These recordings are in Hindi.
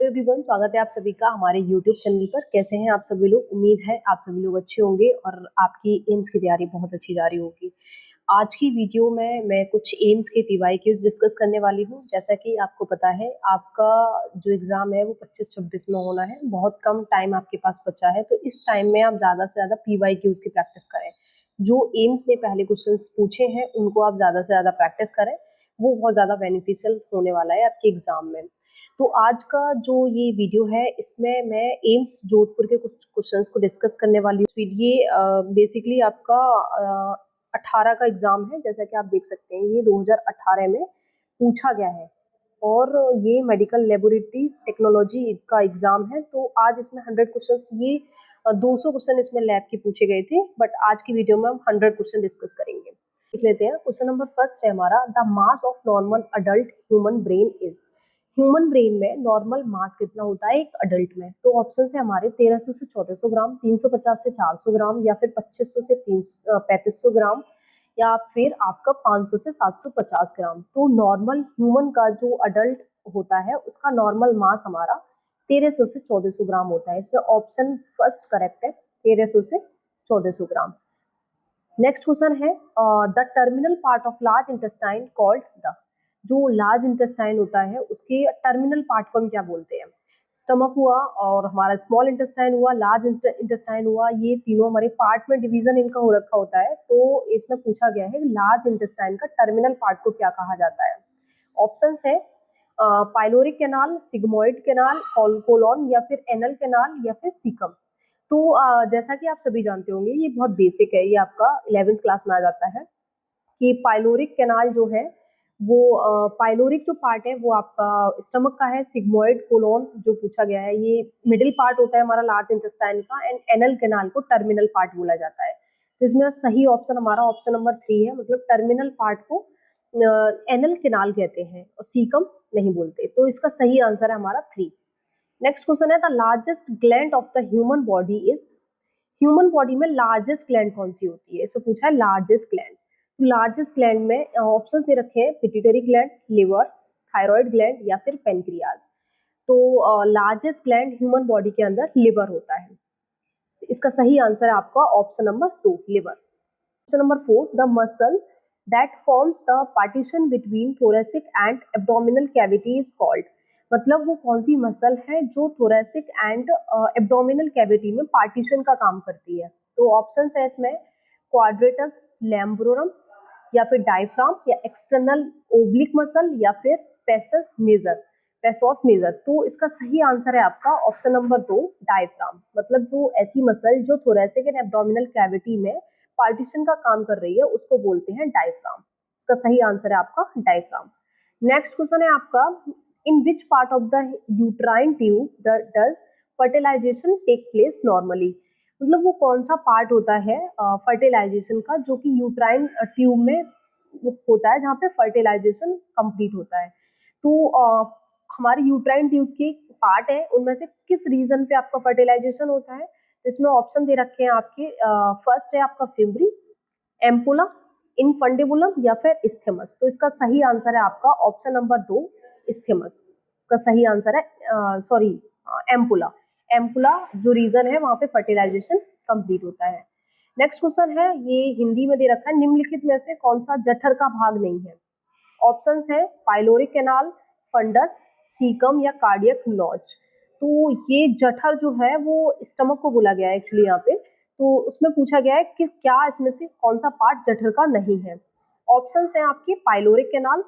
एवरीवन, स्वागत है आप सभी का हमारे YouTube चैनल पर। कैसे हैं आप सभी लोग? उम्मीद है आप सभी लोग अच्छे होंगे और आपकी एम्स की तैयारी बहुत अच्छी जा रही होगी। आज की वीडियो में मैं कुछ एम्स के पीवाईक्यूज डिस्कस करने वाली हूं। जैसा कि आपको पता है, आपका जो एग्जाम है वो 25-26 में होना है। बहुत कम टाइम आपके पास बचा है, तो इस टाइम में आप ज़्यादा से ज़्यादा पीवाईक्यूज की प्रैक्टिस करें। जो एम्स ने पहले क्वेश्चन पूछे हैं उनको आप ज़्यादा से ज़्यादा प्रैक्टिस करें, वो बहुत ज़्यादा बेनिफिशियल होने वाला है आपके एग्जाम में। तो आज का जो ये वीडियो है इसमें मैं एम्स जोधपुर के कुछ क्वेश्चंस को डिस्कस करने वाली हूँ। ये बेसिकली आपका 18 का एग्जाम है। जैसा कि आप देख सकते हैं, ये 2018 में पूछा गया है और ये मेडिकल लेबोरेटरी टेक्नोलॉजी का एग्जाम है। तो आज इसमें 100 क्वेश्चंस, ये 200 क्वेश्चन इसमें लैब के पूछे गए थे, बट आज की वीडियो में हम 100 क्वेश्चन डिस्कस करेंगे। देख लेते हैं। क्वेश्चन नंबर फर्स्ट है हमारा, the mass of normal adult human brain is. Human brain में नॉर्मल मास कितना होता है एक अडल्ट में? तो ऑप्शन है हमारे 1300 से 1400 ग्राम, 350 से 400 ग्राम, या फिर 2500 से 3500 ग्राम, या फिर आपका 500 से 750 ग्राम। तो नॉर्मल ह्यूमन का जो अडल्ट होता है उसका नॉर्मल मास हमारा 1300 से 1400 ग्राम होता है। इसमें ऑप्शन फर्स्ट करेक्ट है, 1300 से 1400 ग्राम। नेक्स्ट क्वेश्चन है, the terminal part of large intestine called the. जो लार्ज इंटेस्टाइन होता है उसके टर्मिनल पार्ट को हम क्या बोलते हैं? स्टमक हुआ और हमारा स्मॉल इंटेस्टाइन हुआ, लार्ज इंटेस्टाइन हुआ, ये तीनों हमारे पार्ट में डिवीजन इनका हो रखा होता है। तो इसमें पूछा गया है लार्ज इंटेस्टाइन का टर्मिनल पार्ट को क्या कहा जाता है? ऑप्शंस है pyloric canal, sigmoid canal, colon, या फिर एनल कैनाल, या फिर सीकम। तो जैसा कि आप सभी जानते होंगे, ये बहुत बेसिक है, ये आपका 11th क्लास में आ जाता है कि पाइलोरिक कैनाल जो है वो पाइलोरिक जो पार्ट है वो आपका स्टमक का है। सिग्मोइड कोलोन जो पूछा गया है ये मिडिल पार्ट होता है हमारा लार्ज इंटेस्टाइन का, एंड एनल कैनाल को टर्मिनल पार्ट बोला जाता है। तो इसमें सही ऑप्शन हमारा ऑप्शन नंबर 3 है, मतलब टर्मिनल पार्ट को एनल कैनाल कहते हैं और सीकम नहीं बोलते। तो इसका सही आंसर है हमारा 3। नेक्स्ट क्वेश्चन है, the largest gland of the human body is. Human body में लार्जेस्ट ग्लैंड कौन सी होती है? इसमें पूछा है लार्जेस्ट ग्लैंड। तो लार्जेस्ट ग्लैंड में ऑप्शन दे रखे हैं pituitary gland, liver, thyroid gland, या फिर पेनक्रियाज। तो लार्जेस्ट ग्लैंड ह्यूमन बॉडी के अंदर लिवर होता है। इसका सही आंसर है आपका option number 2, liver. Question number 4, the muscle that forms the partition between thoracic and abdominal cavity is called. मतलब वो कौन सी मसल है जो थोरेसिक एंड एब्डोमिनल कैविटी में पार्टीशन का काम करती है? तो ऑप्शन है इसमें क्वाड्रेटस लैम्ब्रोरम, या फिर डायफ्राम, या एक्सटर्नल ओब्लिक मसल, या फिर पेसस मेजर, पेसोस मेजर। तो इसका सही आंसर है आपका ऑप्शन नंबर 2, डायफ्राम। मतलब जो ऐसी मसल जो थोरेसिक एंड एब्डोमिनल कैविटी में पार्टीशन का काम कर रही है उसको बोलते हैं डायफ्राम। इसका सही आंसर है आपका डायफ्राम। नेक्स्ट क्वेश्चन है आपका, in which part of the uterine tube does fertilization take place normally. मतलब वो कौन सा पार्ट होता है फर्टिलाइजेशन का जो कि यूट्राइन ट्यूब में होता है, जहाँ पे फर्टिलाइजेशन कंप्लीट होता है। तो हमारे यूट्राइन ट्यूब के पार्ट है, उनमें से किस रीजन पे आपका फर्टिलाइजेशन होता है? तो इसमें ऑप्शन दे रखे हैं आपके, फर्स्ट है आपका फिम्बरी, एम्पुला, इनफंडिबुलम, या फिर इस्थेमस। तो इसका सही आंसर है आपका ऑप्शन नंबर 2, इस्थेमस। इसका सही आंसर है सॉरी एम्पुला। एम्पुला जो रीजन है वहां पे फर्टिलाइजेशन कंप्लीट होता है। नेक्स्ट क्वेश्चन है, ये हिंदी में दे रखा है, निम्नलिखित में से कौन सा जठर का भाग नहीं है? ऑप्शंस है पाइलोरिक कैनाल, फंडस, सीकम, या कार्डियक नॉच। तो ये जठर जो है वो स्टमक को बोला गया है एक्चुअली यहाँ पे। तो उसमें पूछा गया है कि क्या इसमें से कौन सा पार्ट जठर का नहीं है? ऑप्शंस हैं आपके पाइलोरिक कैनाल,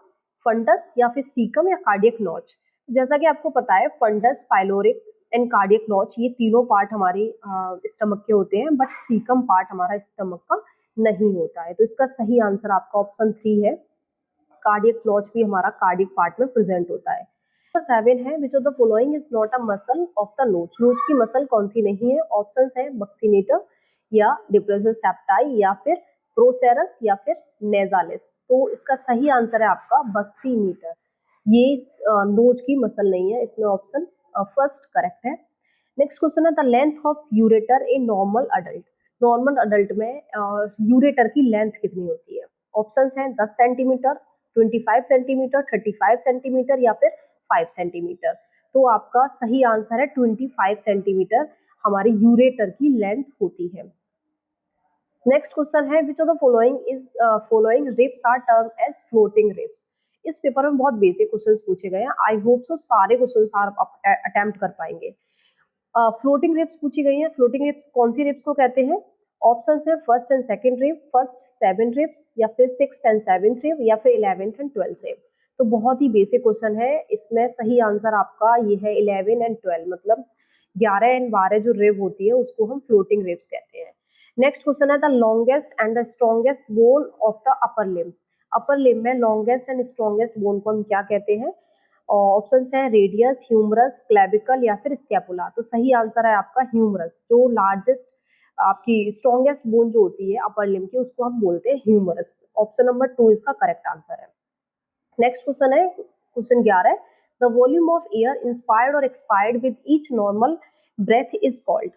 फंडस, या फिर सीकम, या कार्डियक नॉच। जैसा कि आपको पता है fundus, pyloric end cardiac notch ये तीनों पार्ट हमारे स्टमक के होते हैं, बट सीकम पार्ट हमारा स्टमक का नहीं होता है। तो इसका सही आंसर आपका ऑप्शन 3 है, कार्डियक नॉच भी हमारा कार्डियक पार्ट में प्रेजेंट होता है। 7 है, which of the following is not a muscle of the नोच। नोच की मसल कौन सी नहीं है? ऑप्शंस है बक्सीनेटर, या डिप्रेसर सेप्टाई, या फिर प्रोसेरस, या फिर नेजालिस। तो इसका सही आंसर है आपका बक्सीनेटर। ये नोच की मसल नहीं है, इसमें ऑप्शन फर्स्ट करेक्ट है। नेक्स्ट क्वेश्चन है, the length of ureter a normal adult. Normal adult में यूरेटर की लेंथ कितनी होती है? ऑप्शंस हैं 10 सेंटीमीटर, 25 सेंटीमीटर, 35 सेंटीमीटर, या फिर 5 सेंटीमीटर। तो आपका सही आंसर है 25 सेंटीमीटर हमारी यूरेटर की लेंथ होती है। नेक्स्ट क्वेश्चन है which of the following ribs are term as floating ribs. इस पेपर में बहुत बेसिक क्वेश्चंस पूछे गए हैं, आई होप सो सारे क्वेश्चंस आप अटेम्प्ट कर पाएंगे। फ्लोटिंग रिब्स पूछी गई हैं। फ्लोटिंग रिब्स कौन सी रिब्स को कहते हैं? ऑप्शंस है first and second rib, first 7 ribs, या फिर 6th एंड 7th रिब, या फिर 11th एंड 12th रिब। तो बहुत ही बेसिक क्वेश्चन है, इसमें सही आंसर आपका ये है 11 एंड 12, मतलब 11 एंड 12 जो रिब होती है उसको हम फ्लोटिंग रिब्स कहते हैं। नेक्स्ट क्वेश्चन है the longest and the strongest bone of the upper limb. Upper limb में लॉन्गेस्ट एंड स्ट्रॉन्गेस्ट बोन को हम क्या कहते हैं? ऑप्शंस हैं रेडियस, ह्यूमरस, क्लेविकल, या फिर स्कैपुला। तो सही आंसर है आपका ह्यूमरस। जो लार्जेस्ट आपकी स्ट्रॉन्गेस्ट बोन जो होती है अपर लिम्ब की उसको हम बोलते हैं ह्यूमरस। ऑप्शन नंबर 2 इसका करेक्ट आंसर है। नेक्स्ट क्वेश्चन है question 11, the volume of air inspired और expired with each normal breath is called.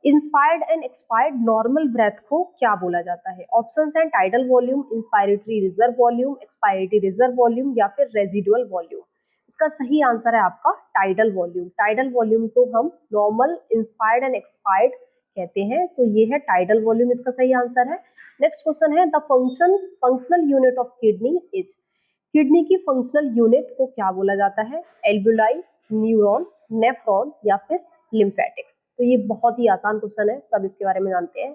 Inspired and expired normal breath को क्या बोला जाता है? ऑप्शंस हैं tidal volume, inspiratory reserve volume, expiratory reserve volume, या फिर रेजिडुअल वॉल्यूम। इसका सही आंसर है आपका टाइडल वॉल्यूम। टाइडल वॉल्यूम को हम नॉर्मल, इंस्पायर्ड एंड एक्सपायर्ड कहते हैं, तो ये है टाइडल वॉल्यूम, इसका सही आंसर है। नेक्स्ट क्वेश्चन है the functional unit of kidney is. Kidney की फंक्शनल यूनिट को क्या बोला जाता है? एल्ब्यूलाई, न्यूरॉन, नेफ्रॉन, या फिर लिम्फेटिक्स। तो ये बहुत ही आसान क्वेश्चन है, सब इसके बारे में जानते हैं।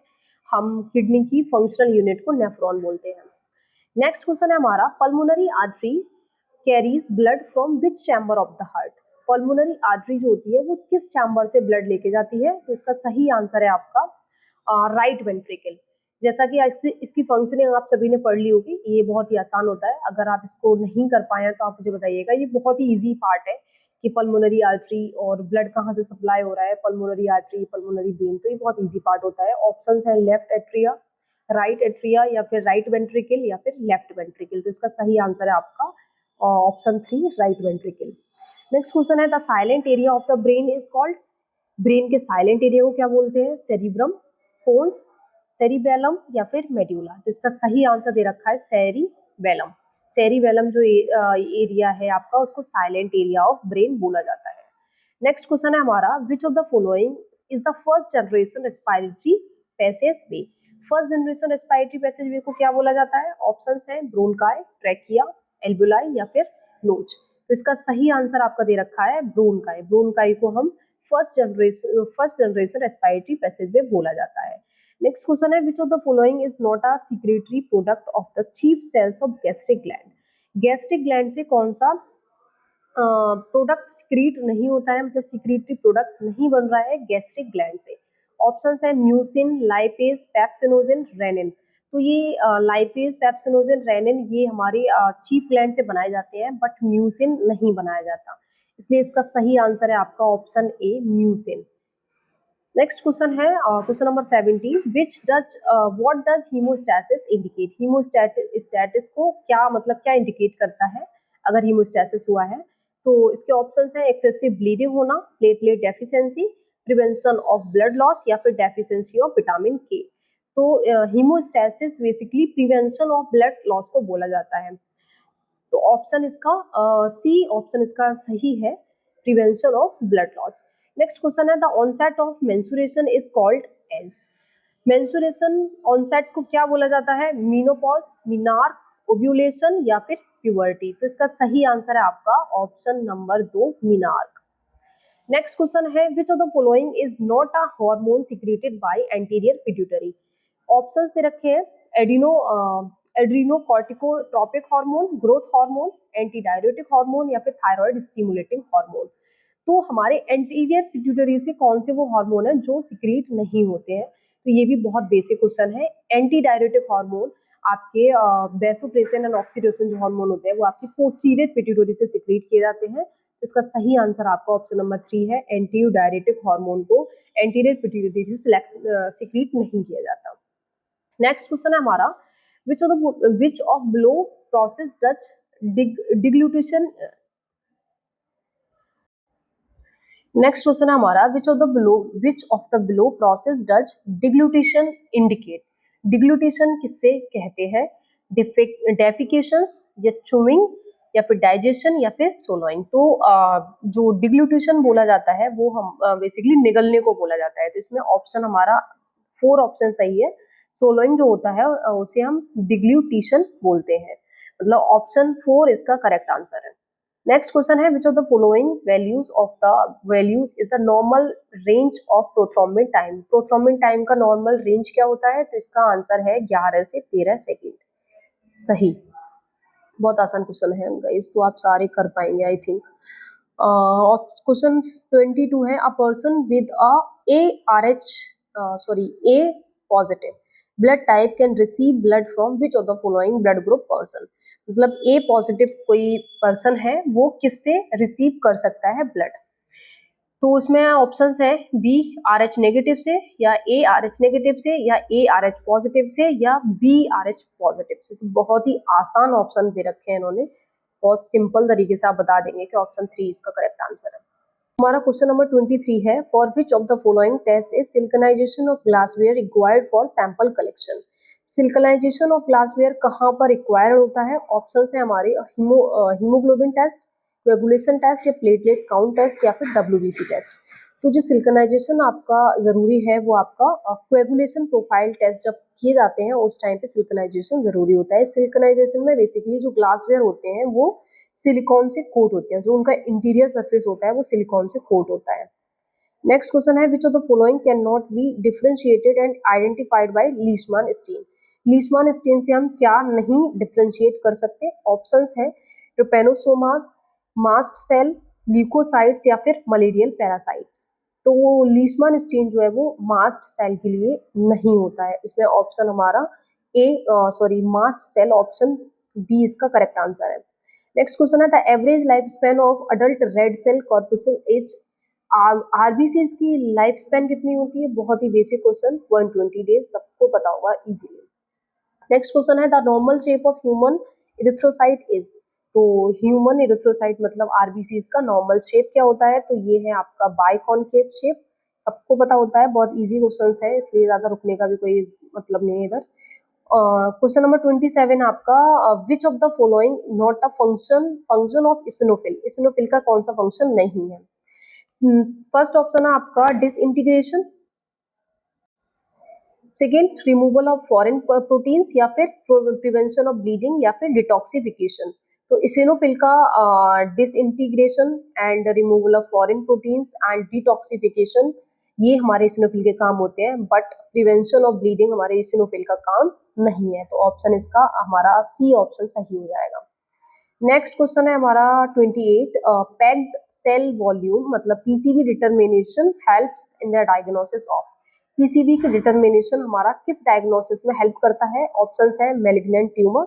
हम किडनी की फंक्शनल यूनिट को नेफ्रॉन बोलते हैं। नेक्स्ट क्वेश्चन है हमारा pulmonary artery carries blood from which chamber of the heart. Pulmonary artery जो होती है वो किस चैम्बर से ब्लड लेके जाती है? तो इसका सही आंसर है आपका राइट वेंट्रिकल। जैसा कि इसकी फंक्शनिंग आप सभी ने पढ़ ली होगी, ये बहुत ही आसान होता है। अगर आप इसको नहीं कर पाए हैं तो आप मुझे बताइएगा। ये बहुत ही इजी पार्ट है कि पल्मोनरी आर्टरी और ब्लड कहाँ से सप्लाई हो रहा है, पल्मोनरी आर्टरी, पल्मोनरी वेन, तो ये बहुत इजी पार्ट होता है। ऑप्शंस है लेफ्ट एट्रिया, राइट एट्रिया, या फिर राइट वेंट्रिकल, या फिर लेफ्ट वेंट्रिकल। तो इसका सही आंसर है आपका option 3 right ventricle. Next question है the silent area of the brain is called. Brain के साइलेंट एरिया को क्या बोलते हैं? सेरिब्रम, पोन्स, सेरिबेलम, या फिर मेड्यूला। तो इसका सही आंसर दे रखा है सेरिबेलम। सेरिबेलम जो एरिया है आपका उसको साइलेंट एरिया ऑफ ब्रेन बोला जाता है। नेक्स्ट क्वेश्चन है हमारा which of the following is the first generation respiratory passage way. First generation respiratory passage वे को क्या बोला जाता है? ऑप्शंस हैं ब्रोंकाई, ट्रैकिया, एल्ब्यूलाई, या फिर नोच। तो इसका सही आंसर आपका दे रखा है ब्रोंकाई। ब्रोंकाई को हम first generation respiratory passage way बोला जाता है। नेक्स्ट क्वेश्चन है which of the following is not a secretory product of the chief cells of gastric gland. Gastric gland से कौन सा प्रोडक्ट सिक्रीट नहीं होता है, मतलब सिक्रीटरी प्रोडक्ट नहीं बन रहा है गैस्ट्रिक ग्लैंड से? ऑप्शंस है म्यूसिन, लाइपेज, पेप्सिनोजेन, रेनिन। तो ये लाइपेज, पेप्सिनोजेन, रेनिन ये हमारे चीफ ग्लैंड से बनाए जाते हैं, बट म्यूसिन नहीं बनाया जाता, इसलिए इसका सही आंसर है आपका option A mucin. Next question है question number 17, what does haemostasis indicate. Haemostasis को क्या मतलब क्या इंडिकेट करता है अगर हीमोस्टैसिस हुआ है? तो इसके ऑप्शंस हैं एक्सेसिव ब्लीडिंग होना, platelet deficiency, prevention of blood loss, या फिर डेफिशिएंसी ऑफ विटामिन के। तो haemostasis basically prevention of blood loss को बोला जाता है। तो ऑप्शन इसका सी ऑप्शन इसका सही है, prevention of blood loss. Next question है the onset of menstruation is called age. Menstruation onset को क्या बोला जाता है? मीनोपॉज, मिनार्क, ओव्यूलेशन, या फिर प्यूबर्टी। तो इसका सही आंसर है आपका option number 2 menarche. Next question है which of the following is not a hormone secreted by anterior pituitary. Options दे रखे हैं adrenocorticotropic hormone, growth hormone, anti diuretic hormone, या फिर थायराइड स्टिमुलेटिंग हार्मोन। तो हमारे एंटीरियर पिट्यूटरी से कौन से वो हार्मोन है जो सिक्रीट नहीं होते हैं? तो ये भी बहुत बेसिक क्वेश्चन है। एंटी डायरेटिक हार्मोन आपके वैसोप्रेसिन एंड ऑक्सीटोसिन जो हार्मोन होते हैं वो आपकी पोस्टीरियर पिट्यूटरी से सिक्रीट किए जाते हैं। तो इसका सही आंसर आपका ऑप्शन नंबर 3 है, एंटी डायरेटिक हार्मोन को एंटीरियर पिट्यूटरी से सिक्रीट नहीं किया जाता। नेक्स्ट क्वेश्चन है हमारा which of below process does deglutition. Next question है हमारा which of the below process does deglutition indicate. Deglutition किससे कहते हैं? डेफिकेशंस, या चूइंग, या फिर डाइजेशन या फिर सोलोइंग। तो जो डिग्लूटेशन बोला जाता है वो हम बेसिकली निगलने को बोला जाता है। तो इसमें ऑप्शन हमारा 4 ऑप्शन सही है। सोलोइंग जो होता है उसे हम डिग्लूटेशन बोलते हैं, मतलब ऑप्शन 4 इसका करेक्ट आंसर है। नेक्स्ट क्वेश्चन है, which of the following values is the normal range of prothrombin time. Prothrombin time का नॉर्मल रेंज क्या होता है? तो इसका आंसर है 11 से 13 सेकेंड। सही, बहुत आसान क्वेश्चन है गाइस, तो आप सारे कर पाएंगे आई थिंक। क्वेश्चन 22 है, a person with A R H sorry A positive blood type can receive blood from which of the following blood group person. मतलब ए पॉजिटिव कोई पर्सन है वो किससे रिसीव कर सकता है ब्लड? तो उसमें ऑप्शंस है बी आर एच नेगेटिव से, या ए आर एच नेगेटिव से, या ए आर एच पॉजिटिव से, या बी आर एच पॉजिटिव से। तो बहुत ही आसान ऑप्शन दे रखे हैं इन्होंने, बहुत सिंपल तरीके से आप बता देंगे कि ऑप्शन 3 इसका करेक्ट आंसर है। हमारा क्वेश्चन नंबर 23 है, for which of the following test is siliconization of glassware required for sample collection. Siliconization of glassware कहाँ पर रिक्वायर्ड होता है? ऑप्शन है हमारे हीमोग्लोबिन टेस्ट, कोएगुलेशन टेस्ट, या प्लेटलेट काउंट टेस्ट, या फिर WBC टेस्ट। तो जो सिल्कनाइजेशन आपका जरूरी है वो आपका कोएगुलेशन प्रोफाइल टेस्ट जब किए जाते हैं उस टाइम पे सिल्कनाइजेशन जरूरी होता है। सिल्कनाइजेशन में बेसिकली जो ग्लासवेयर होते हैं वो सिलिकॉन से कोट होते हैं, जो उनका इंटीरियर सरफेस होता है वो सिलिकॉन से कोट होता है। नेक्स्ट क्वेश्चन है, which of the following can not be differentiated and identified by Leishman stain. Leishman stain से हम क्या नहीं डिफरेंशिएट कर सकते? ऑप्शंस है ट्रिपेनोसोमास, मास्ट सेल, ल्यूकोसाइट्स, या फिर मलेरियल पैरासाइट्स। तो वो लीशमान स्टेन जो है वो मास्ट सेल के लिए नहीं होता है। इसमें ऑप्शन हमारा मास्ट सेल ऑप्शन बी इसका करेक्ट आंसर है। नेक्स्ट क्वेश्चन है, the average life span of adult red cell corpuscle as. RBC की लाइफ स्पैन कितनी होती है? बहुत ही बेसिक क्वेश्चन, 120 डेज, सबको पता होगा इजीली। नेक्स्ट क्वेश्चन है, the normal shape of human erythrocyte is. तो ह्यूमन इरिथ्रोसाइट मतलब आरबीसी का नॉर्मल शेप क्या होता है? तो ये है आपका बाइकॉनकेव शेप, सबको पता होता है, बहुत इजी क्वेश्चंस है, इसलिए ज्यादा रुकने का भी कोई मतलब नहीं है इधर। क्वेश्चन नंबर 27 आपका, which of the following not a function of eosinophil. Eosinophil का कौन सा फंक्शन नहीं है? फर्स्ट ऑप्शन है आपका disintegration, second removal of foreign proteins, या फिर प्रिवेंशन ऑफ ब्लीडिंग, या फिर डिटॉक्सिफिकेशन। तो इसिनोफिल का disintegration and removal of foreign proteins and detoxification ये हमारे इसिनोफिल के काम होते हैं, बट प्रिवेंशन ऑफ ब्लीडिंग हमारे इसिनोफिल का काम नहीं है। तो ऑप्शन इसका हमारा सी ऑप्शन सही हो जाएगा। नेक्स्ट क्वेश्चन है हमारा 28, पैक्ड सेल वॉल्यूम मतलब PCB determination helps in the diagnosis of. PCB की डिटर्मिनेशन हमारा किस डायग्नोसिस में हेल्प करता है? ऑप्शंस है मेलिग्नेंट ट्यूमर,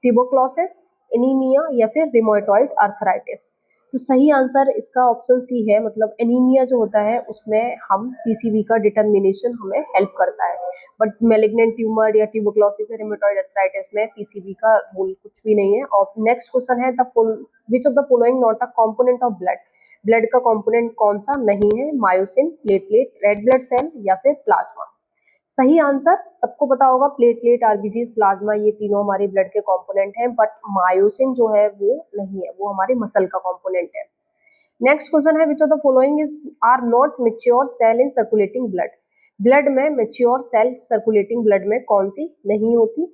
ट्यूबरक्लोसिस, एनीमिया, या फिर रिमोटॉइड आर्थराइटिस। तो सही आंसर इसका ऑप्शन सी है, मतलब एनीमिया जो होता है उसमें हम पीसीबी का डिटर्मिनेशन हमें हेल्प करता है, बट मेलिग्नेंट ट्यूमर या ट्यूबरक्लोसिस या रिमोटॉइड आर्थराइटिस में पीसीबी का रोल कुछ भी नहीं है। और नेक्स्ट क्वेश्चन है, which of the following not a component of blood. Blood का कंपोनेंट कौन सा नहीं है? Myosin, platelet, red blood cell, या फिर प्लाज्मा। सही आंसर सबको पता होगा, प्लेटलेट, आरबीसी, प्लाज्मा, ये तीनों हमारे ब्लड के कंपोनेंट हैं, बट मायोसिन जो है वो नहीं है, वो हमारे मसल का कंपोनेंट है। नेक्स्ट क्वेश्चन है, which of the following is are not mature cell in circulating blood. Blood में मैच्योर सेल सर्कुलेटिंग ब्लड में कौन सी नहीं होती?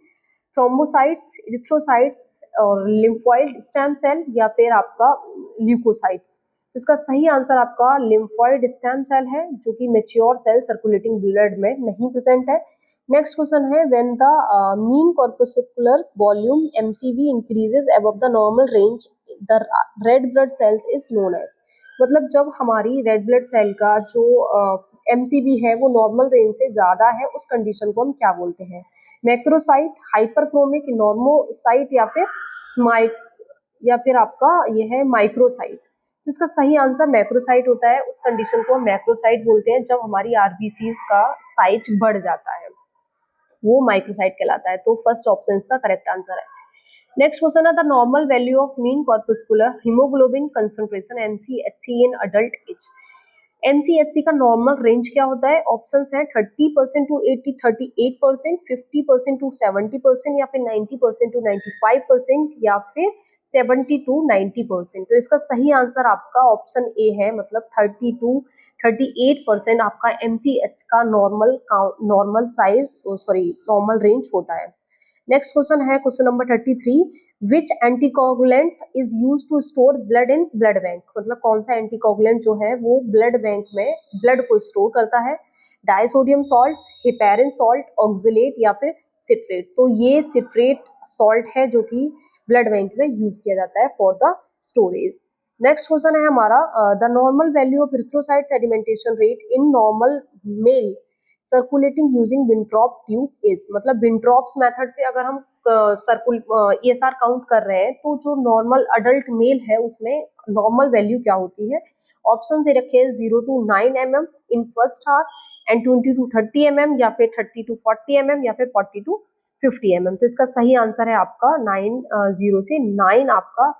थ्रोम्बोसाइट्स, इरिथ्रोसाइट्स, और लिम्फोइड स्टेम सेल, या फिर आपका ल्यूकोसाइट्स। तो इसका सही आंसर आपका लिम्फोइड स्टेम सेल है, जो कि मैच्योर सेल सर्कुलेटिंग ब्लड में नहीं प्रेजेंट है। नेक्स्ट क्वेश्चन है, when the mean corpuscular volume MCV increases above the normal range the red blood cells is known as. मतलब जब हमारी रेड ब्लड सेल का जो एमसीबी है वो नॉर्मल रेंज से ज्यादा है, उस कंडीशन को हम क्या बोलते हैं? मैक्रोसाइट, हाइपरक्रोमिक, नॉर्मोसाइट, या फिर आपका ये है माइक्रोसाइट। तो इसका सही आंसर मैक्रोसाइट होता है, उस कंडीशन को हम मैक्रोसाइट बोलते हैं जब हमारी आरबीसीज का साइज बढ़ जाता है, वो माइक्रोसाइट कहलाता है। तो फर्स्ट ऑप्शन इसका करेक्ट आंसर है। नेक्स्ट क्वेश्चन है, the normal value of mean corpuscular haemoglobin concentration MCHC in adult as. MCHC का नॉर्मल रेंज क्या होता है? ऑप्शंस हैं 30% टू 38%, 50% टू 70%, या फिर 90% टू 95%, या फिर 70 to 90%। तो इसका सही आंसर आपका ऑप्शन ए है, मतलब 30 to 38% आपका MCH का normal size sorry normal range होता है। नेक्स्ट क्वेश्चन है question number 33, which anticoagulant is use to store blood in blood bank. मतलब कौन सा एंटीकोगुलेंट जो है वो ब्लड बैंक में ब्लड को स्टोर करता है। Disodium salt, heparin salt, oxalate या फिर सिट्रेट। तो ये सिट्रेट सॉल्ट है जो कि ब्लड बैंक में यूज किया जाता है for the storage. Next question है हमारा, the normal value of erythrocyte sedimentation rate in normal male circulating using Wintrobe tube is. मतलब विंट्रॉप्स मेथड से अगर हम ESR काउंट कर रहे हैं तो जो नॉर्मल अडल्ट मेल है उसमें नॉर्मल वैल्यू क्या होती है। ऑप्शन दे रखे हैं 0 to 9 mm इन फर्स्ट हार एंड 20 to 30 mm या फिर 30 to 40 mm या फिर 40 to 50 mm। तो इसका सही आंसर है आपका 0 से 9। आपका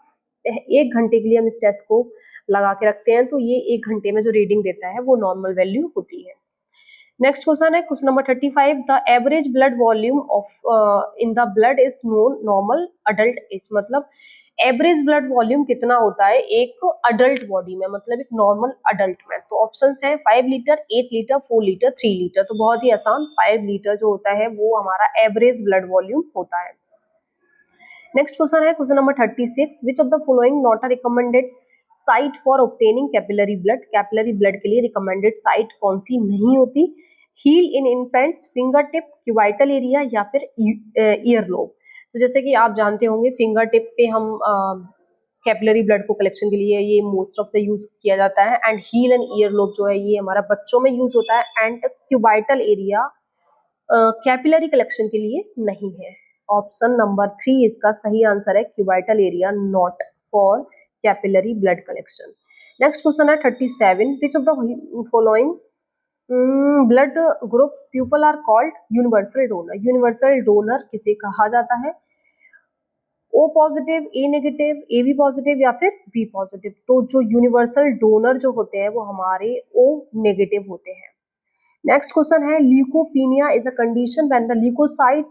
1 घंटे के लिए हम इस टेस्ट को लगा के रखते हैं तो ये 1 घंटे में जो रीडिंग देता है वो नॉर्मल वैल्यू होती है। नेक्स्ट क्वेश्चन है question number 35, the average blood volume of in the blood is known normal adult as. मतलब एवरेज ब्लड वॉल्यूम कितना होता है एक अडल्ट बॉडी में, मतलब एक नॉर्मल अडल्ट में। तो ऑप्शंस हैं 5 लीटर, 8 लीटर, 4 लीटर, 3 लीटर। तो बहुत ही आसान, 5 लीटर जो होता है वो हमारा एवरेज ब्लड वॉल्यूम होता है। नेक्स्ट क्वेश्चन है question number 36, which of the following not a recommended site for obtaining capillary blood. Capillary blood के लिए रिकमेंडेड साइट कौन सी नहीं होती। Heel in infants, finger tip, cubital area या फिर ईयर लोब। तो जैसे कि आप जानते होंगे फिंगर टिप पे हम कैपिलरी ब्लड को कलेक्शन के लिए ये मोस्ट ऑफ द यूज किया जाता है and heel and ear lobe जो है ये हमारा बच्चों में यूज होता है and cubital area capillary collection के लिए नहीं है। ऑप्शन नंबर 3 इसका सही आंसर है, cubital area not for capillary blood collection. Next question है 37, which of the following blood group people are called universal donor. Universal donor किसे कहा जाता है। O positive, A negative, A B positive या फिर बी पॉजिटिव। तो जो यूनिवर्सल डोनर जो होते हैं वो हमारे ओ नेगेटिव होते हैं। नेक्स्ट क्वेश्चन है, leukopenia is a condition when the leukocyte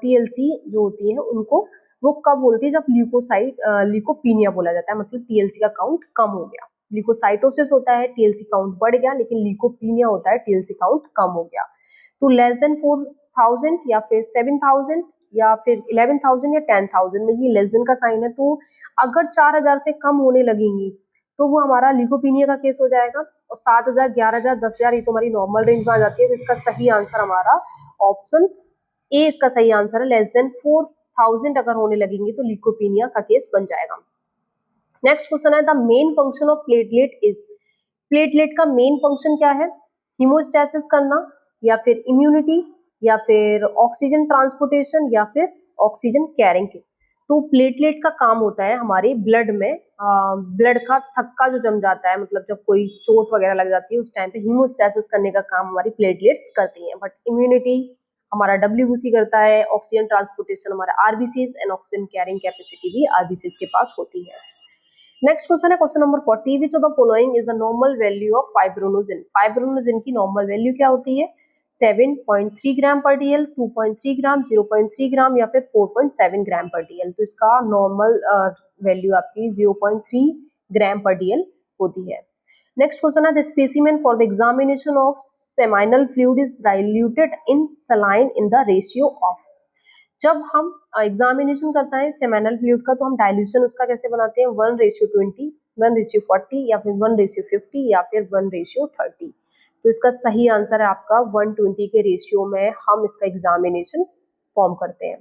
TLC जो होती है उनको वो कब बोलती है, जब ल्यूकोपीनिया बोला जाता है, मतलब TLC का काउंट कम हो गया। ल्यूकोसाइटोसिस होता है TLC काउंट बढ़ गया, लेकिन ल्यूकोपीनिया होता है TLC काउंट कम हो गया। तो लेस देन 4000 या फिर 7000 या फिर 11000 या 10000 में ये लेस देन का साइन है। तो अगर 4000 से कम होने लगेंगी तो वो हमारा ल्यूकोपीनिया का केस हो जाएगा। और 7000, 11000, 10000 ये तो हमारी नॉर्मल रेंज में आ जाती है। तो इसका सही आंसर हमारा ऑप्शन ए इसका सही आंसर है। लेस देन 4000 अगर होने लगेंगे तो ल्यूकोपीनिया का केस बन जाएगा। नेक्स्ट क्वेश्चन है, the main function of platelet is. Platelet का मेन फंक्शन क्या है। हीमोस्टैसिस करना या फिर इम्यूनिटी या फिर ऑक्सीजन ट्रांसपोर्टेशन या फिर ऑक्सीजन कैरिंग। तो प्लेटलेट का काम होता है हमारे ब्लड में ब्लड का थक्का जो जम जाता है, मतलब जब कोई चोट वगैरह लग जाती है उस टाइम पे हीमोस्टैसिस करने का काम हमारी प्लेटलेट्स करती हैं। बट इम्यूनिटी हमारा WBC करता है, ऑक्सीजन ट्रांसपोर्टेशन हमारा RBCs and oxygen carrying capacity भी RBCs के पास होती है। नेक्स्ट क्वेश्चन है question number 40, which of the following is the normal value of fibrinogen. Fibrinogen की नॉर्मल वैल्यू क्या होती है। 7.3 ग्राम पर DL, 2.3 ग्राम, 0.3 ग्राम या फिर 4.7 ग्राम पर DL। तो इसका नॉर्मल वैल्यू आपकी 0.3 ग्राम पर DL होती है। नेक्स्ट क्वेश्चन है, the specimen for the examination of seminal fluid is diluted in saline in the ratio of. जब हम एग्जामिनेशन करता है सेमाइनल फ्लूइड का तो हम डाइल्यूशन उसका कैसे बनाते हैं, 1:20, 1:40 या फिर 1:50 या फिर 1:30। तो इसका सही आंसर है आपका 1:20 के रेशियो में हम इसका एग्जामिनेशन फॉर्म करते हैं।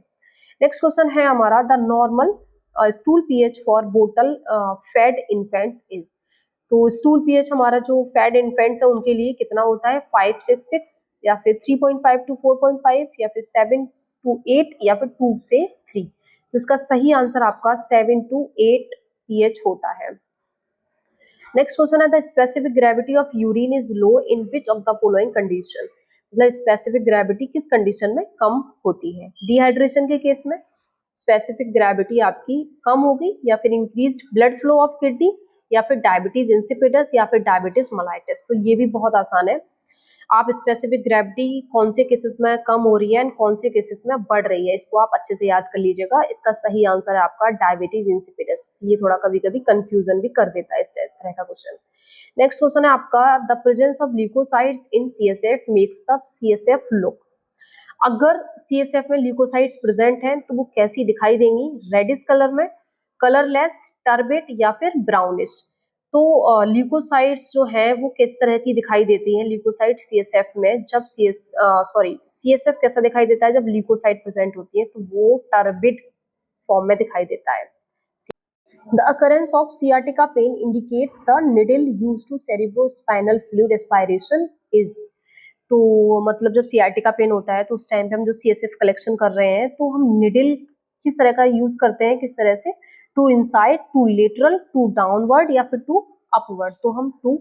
नेक्स्ट क्वेश्चन है हमारा, the normal stool pH for बोतल फेड इन्फेंट्स इज। तो स्टूल pH हमारा जो फेड इन्फेंट्स है उनके लिए कितना होता है, 5 से 6 या फिर 3.5 to 4.5 या फिर 7 to 8 या फिर 2 से 3। तो इसका सही आंसर आपका 7 to 8 pH होता है। नेक्स्ट क्वेश्चन है, the specific gravity of urine is low in which of the following condition. मतलब स्पेसिफिक ग्रेविटी किस कंडीशन में कम होती है। डिहाइड्रेशन के केस में स्पेसिफिक ग्रेविटी आपकी कम होगी, या फिर increased blood flow of kidney, या फिर डायबिटीज इंसिपिडस या फिर डायबिटीज मेलाइटस। तो ये भी बहुत आसान है। आप स्पेसिफिक ग्रेविटी कौन से केसेस में कम हो रही है एंड कौन से केसेस में बढ़ रही है, इसको आप अच्छे से याद कर लीजिएगा। इसका सही आंसर है आपका डायबिटीज इंसिपिडस। ये थोड़ा कभी कभी कंफ्यूजन भी कर देता है इस तरह का क्वेश्चन। नेक्स्ट क्वेश्चन है आपका, the presence of leukocytes in CSF makes the CSF look. अगर सीएसएफ में ल्यूकोसाइट्स प्रेजेंट हैं तो वो कैसी दिखाई देंगी? रेडिश कलर में, कलरलेस, टर्बिड या फिर ब्राउनिश। तो ल्यूकोसाइट्स जो है वो किस तरह की दिखाई देती हैं? ल्यूकोसाइट सीएसएफ में जब सीएसएफ कैसा दिखाई देता है जब ल्यूकोसाइट प्रेजेंट होती है? तो वो टर्बिड फॉर्म में दिखाई देता है। The occurrence of sciatica pain indicates the needle used to cerebrospinal fluid aspiration is। तो मतलब जब सियाटिका पेन होता है तो उस टाइम पे हम जो सीएसएफ कलेक्शन कर रहे हैं तो हम निडल किस तरह का यूज करते हैं, किस तरह से? To inside, to lateral, to downward या फिर टू अपवर्ड। तो हम टू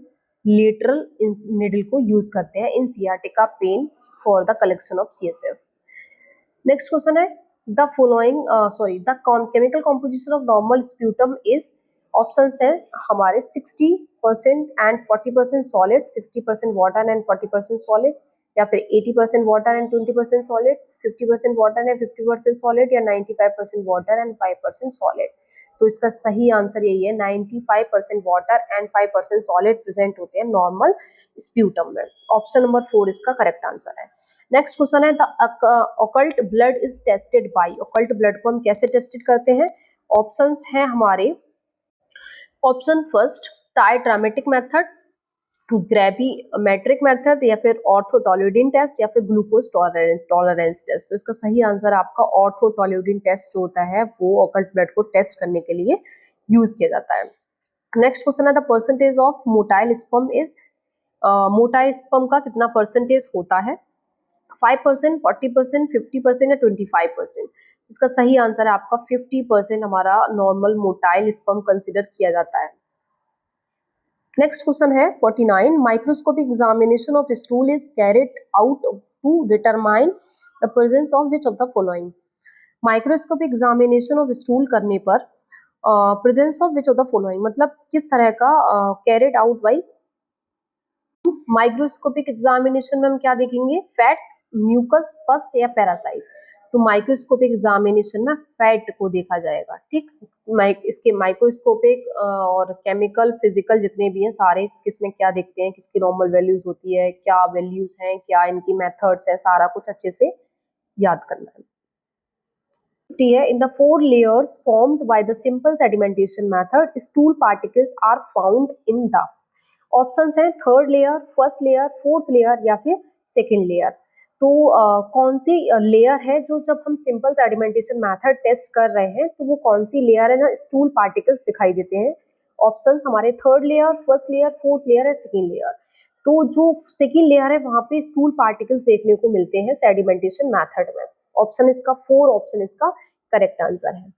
लेटरल निडल को यूज करते हैं in sciatica pain for the collection of CSF. Next question है, the following the chemical composition of normal sputum is. Options है हमारे 60% and 40% solid, 60% water and 40% solid, या फिर 80% water and 20% solid, 50% water and 50% solid, या 95% वाटर एंड 5% सॉलिड। तो इसका सही आंसर यही है, 95% वाटर एंड 5% सॉलिड प्रेजेंट होते हैं नॉर्मल स्प्यूटम में। ऑप्शन नंबर 4 इसका करेक्ट आंसर है। नेक्स्ट क्वेश्चन है, the occult blood is tested by. Occult blood को हम कैसे टेस्टेड करते हैं? ऑप्शंस हैं हमारे, option first titrimetric method, gravimetric method, या फिर ऑर्थोटोल्यूडिन टेस्ट, या फिर ग्लूकोज टॉलरेंस टेस्ट। तो इसका सही आंसर आपका ऑर्थोटोल्यूडिन टेस्ट जो होता है वो ऑकल्ट ब्लड को टेस्ट करने के लिए यूज किया जाता है। नेक्स्ट क्वेश्चन है, the percentage of motile sperm is. Motile sperm का कितना परसेंटेज होता है? 5%, 40%, 50% या 25%। इसका सही आंसर है आपका 50% हमारा नॉर्मल मोटाइल स्पर्म कंसिडर किया जाता है। नेक्स्ट क्वेश्चन है 49, microscopic examination of stool is carried out to determine the presence of which of the following. Microscopic examination of stool करने पर presence of which of the following मतलब किस तरह का carried out by. Microscopic examination में हम क्या देखेंगे? फैट, म्यूकस, पस या पैरासाइट। तो माइक्रोस्कोपिक एग्जामिनेशन में फैट को देखा जाएगा, ठीक। इसके माइक्रोस्कोपिक और केमिकल, फिजिकल जितने भी हैं सारे किसमें क्या देखते हैं, किसकी नॉर्मल वैल्यूज होती है, क्या वैल्यूज हैं, क्या इनकी मेथड्स हैं, सारा कुछ अच्छे से याद करना है। In the 4 layers formed by the simple sedimentation method, stool particles are found in the। Options हैं third layer, first layer, fourth layer या फिर सेकेंड लेयर। तो कौन सी लेयर है जो जब हम सिंपल सेडिमेंटेशन मेथड टेस्ट कर रहे हैं तो वो कौन सी लेयर है जहाँ स्टूल पार्टिकल्स दिखाई देते हैं? ऑप्शंस हमारे third layer, first layer, fourth layer या सेकेंड लेयर। तो जो सेकेंड लेयर है वहां पे स्टूल पार्टिकल्स देखने को मिलते हैं सेडिमेंटेशन मेथड में। ऑप्शन इसका 4, ऑप्शन इसका करेक्ट आंसर है।